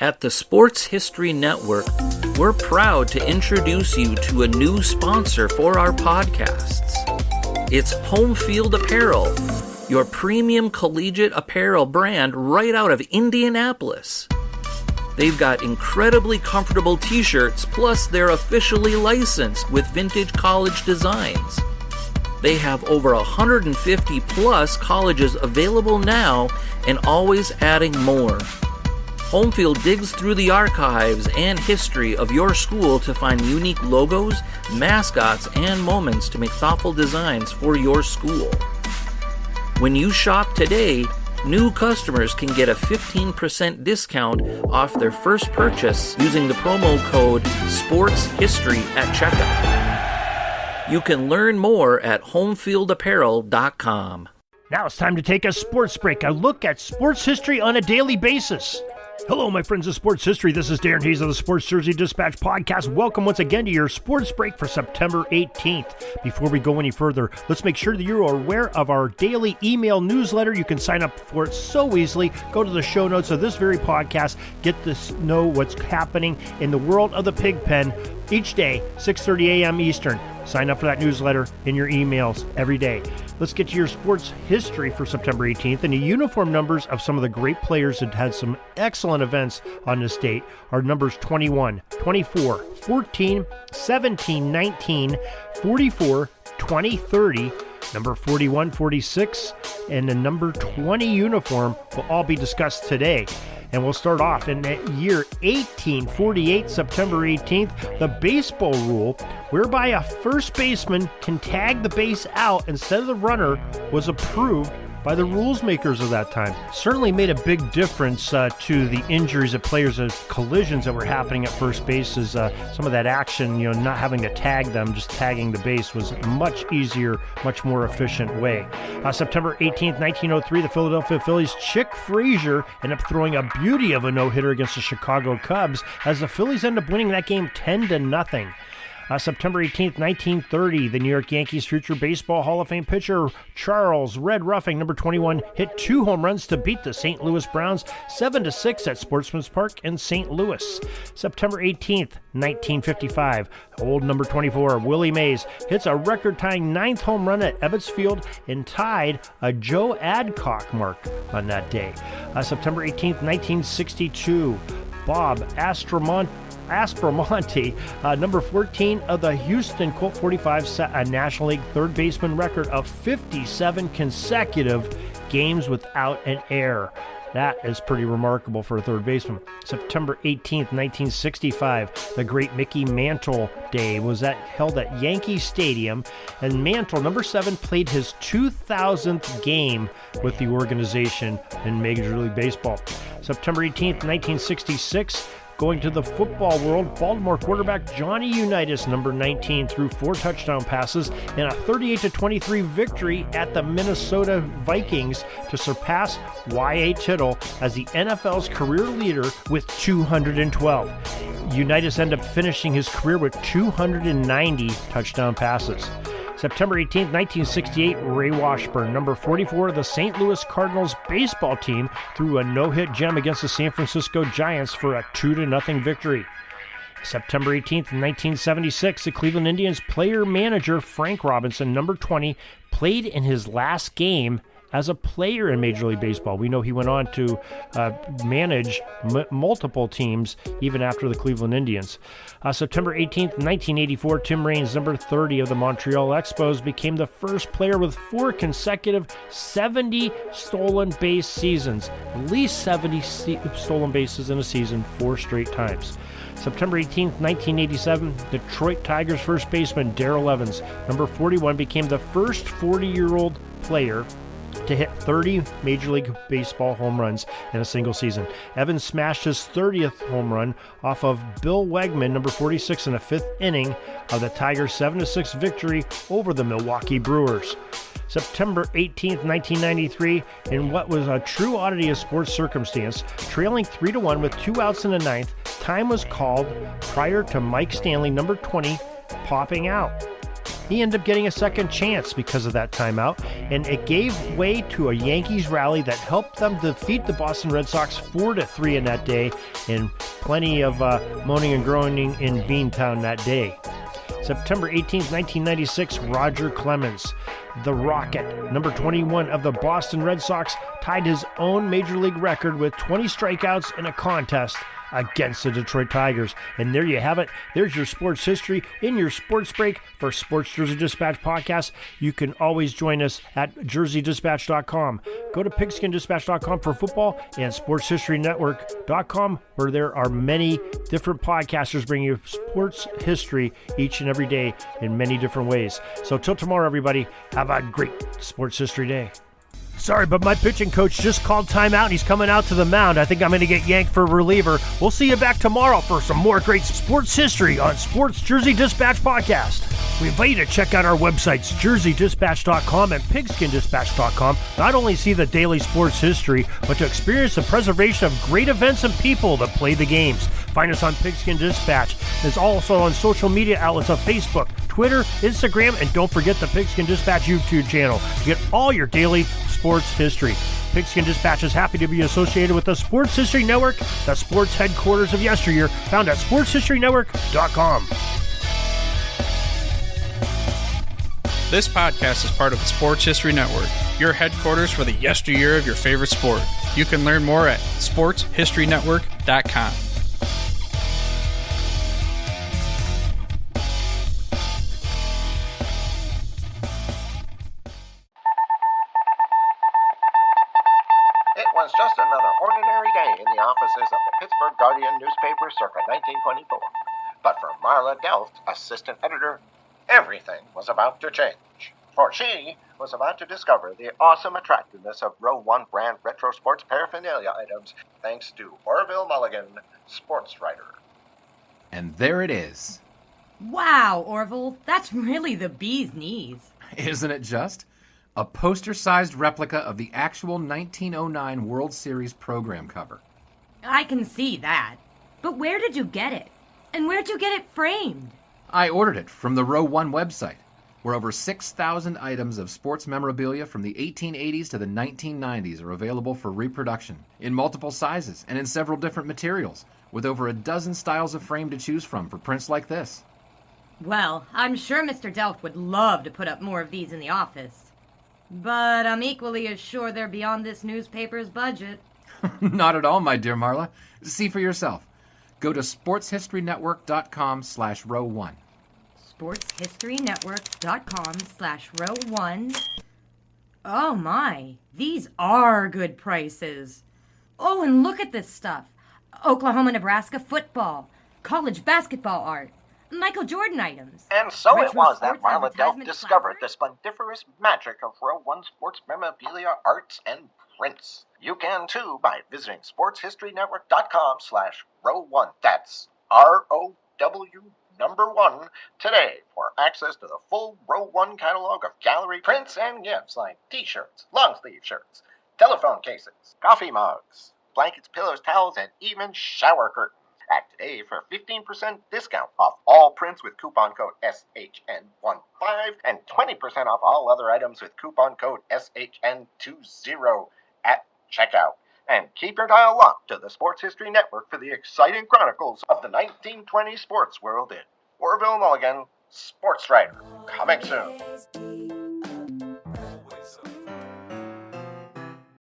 At the Sports History Network, we're proud to introduce you to a new sponsor for our podcasts. It's Home Field Apparel, your premium collegiate apparel brand right out of Indianapolis. They've got incredibly comfortable t-shirts, plus they're officially licensed with vintage college designs. They have over 150 plus colleges available now and always adding more. Homefield digs through the archives and history of your school to find unique logos, mascots, and moments to make thoughtful designs for your school. When you shop today, new customers can get a 15% discount off their first purchase using the promo code SPORTSHISTORY at checkout. You can learn more at homefieldapparel.com. Now it's time to take a sports break, a look at sports history on a daily basis. Hello, my friends of sports history. This is Darren Hayes of the Sports Jersey Dispatch podcast. Welcome once again to your sports break for September 18th. Before we go any further, let's make sure that you are aware of our daily email newsletter. You can sign up for it so easily. Go to the show notes of this very podcast. Get to know what's happening in the world of the pig pen each day, 6:30 a.m. Eastern. Sign up for that newsletter in your emails every day. Let's get to your sports history for September 18th. And the uniform numbers of some of the great players that had some excellent events on this date are numbers 21, 24, 14, 17, 19, 44, 20, 30, number 41, 46, and the number 20 uniform will all be discussed today. And we'll start off in the year 1848, September 18th, the baseball rule, whereby a first baseman can tag the base out instead of the runner, was approved by the rules makers of that time. Certainly made a big difference to the injuries of players, of collisions that were happening at first base, as some of that action, not having to tag them, just tagging the base was a much easier, much more efficient way. September 18th, 1903, the Philadelphia Phillies' Chick Frazier ended up throwing a beauty of a no-hitter against the Chicago Cubs, as the Phillies ended up winning that game 10-0. September 18th, 1930, the New York Yankees' future Baseball Hall of Fame pitcher Charles "Red" Ruffing, number 21, hit 2 home runs to beat the St. Louis Browns 7-6 at Sportsman's Park in St. Louis. September 18th, 1955, old number 24, Willie Mays, hits a record-tying 9th home run at Ebbets Field and tied a Joe Adcock mark on that day. September 18th, 1962, Bob Aspromonte, number 14 of the Houston Colt 45, set a National League third baseman record of 57 consecutive games without an error. That is pretty remarkable for a third baseman. September 18th, 1965, the great Mickey Mantle Day was held at Yankee Stadium, and Mantle, number 7, played his 2000th game with the organization in Major League Baseball. September 18th, 1966, going to the football world, Baltimore quarterback Johnny Unitas, number 19, threw 4 touchdown passes in a 38-23 victory at the Minnesota Vikings to surpass Y.A. Tittle as the NFL's career leader with 212. Unitas ended up finishing his career with 290 touchdown passes. September 18th, 1968, Ray Washburn, number 44 of the St. Louis Cardinals baseball team, threw a no-hit gem against the San Francisco Giants for a 2-0 victory. September 18th, 1976, the Cleveland Indians player-manager Frank Robinson, number 20, played in his last game as a player in Major League Baseball. We know he went on to manage multiple teams even after the Cleveland Indians. September 18th, 1984, Tim Raines, number 30 of the Montreal Expos, became the first player with 4 consecutive 70 stolen base seasons. At least 70 stolen bases in a season 4 straight times. September 18th, 1987, Detroit Tigers first baseman Darrell Evans, number 41, became the first 40-year-old player to hit 30 Major League Baseball home runs in a single season. Evans smashed his 30th home run off of Bill Wegman, number 46, in the 5th inning of the Tigers' 7-6 victory over the Milwaukee Brewers. September 18th, 1993, in what was a true oddity of sports circumstance, trailing 3-1 with 2 outs in the 9th, time was called prior to Mike Stanley, number 20, popping out. He ended up getting a second chance because of that timeout, and it gave way to a Yankees rally that helped them defeat the Boston Red Sox 4-3 in that day, and plenty of moaning and groaning in Beantown that day. September 18th, 1996, Roger Clemens, the Rocket, number 21 of the Boston Red Sox, tied his own Major League record with 20 strikeouts in a contest against the Detroit Tigers. And there you have it. There's your sports history in your sports break for Sports Jersey Dispatch podcast. You can always join us at jerseydispatch.com. Go to pigskindispatch.com for football and sportshistorynetwork.com, where there are many different podcasters bringing you sports history each and every day in many different ways. So till tomorrow, everybody, have a great sports history day. Sorry, but my pitching coach just called timeout and he's coming out to the mound. I think I'm going to get yanked for a reliever. We'll see you back tomorrow for some more great sports history on Sports Jersey Dispatch Podcast. We invite you to check out our websites, jerseydispatch.com and pigskindispatch.com. Not only see the daily sports history, but to experience the preservation of great events and people that play the games. Find us on Pigskin Dispatch. It's also on social media outlets of Facebook, Twitter, Instagram, and don't forget the Pigskin Dispatch YouTube channel to get all your daily sports history. Pigskin Dispatch is happy to be associated with the Sports History Network, the sports headquarters of yesteryear, found at sportshistorynetwork.com. This podcast is part of the Sports History Network, your headquarters for the yesteryear of your favorite sport. You can learn more at sportshistorynetwork.com. It was just another ordinary day in the offices of the Pittsburgh Guardian newspaper circa 1924. But for Marla Delft, assistant editor, everything was about to change. For she was about to discover the awesome attractiveness of Row 1 brand retro sports paraphernalia items thanks to Orville Mulligan, sports writer. And there it is. Wow, Orville, that's really the bee's knees. Isn't it just? A poster-sized replica of the actual 1909 World Series program cover. I can see that. But where did you get it? And where'd you get it framed? I ordered it from the Row 1 website, where over 6,000 items of sports memorabilia from the 1880s to the 1990s are available for reproduction, in multiple sizes and in several different materials, with over a dozen styles of frame to choose from for prints like this. Well, I'm sure Mr. Delft would love to put up more of these in the office. But I'm equally as sure they're beyond this newspaper's budget. Not at all, my dear Marla. See for yourself. Go to sportshistorynetwork.com/row1. sportshistorynetwork.com/row1. Oh my, these are good prices. Oh, and look at this stuff. Oklahoma-Nebraska football, college basketball art, Michael Jordan items. And so retro it was that sports Marla Delft advertisement discovered the placards. splendiferous magic of Row 1 sports memorabilia, arts, and prints. You can too by visiting sportshistorynetwork.com/row1. That's ROW1 today for access to the full Row 1 catalog of gallery prints and gifts like t-shirts, long-sleeve shirts, telephone cases, coffee mugs, blankets, pillows, towels, and even shower curtains. Act today for 15% discount off all prints with coupon code SHN15 and 20% off all other items with coupon code SHN20 at checkout. And keep your dial locked to the Sports History Network for the exciting chronicles of the 1920 sports world in Orville Mulligan, sports writer. Coming soon.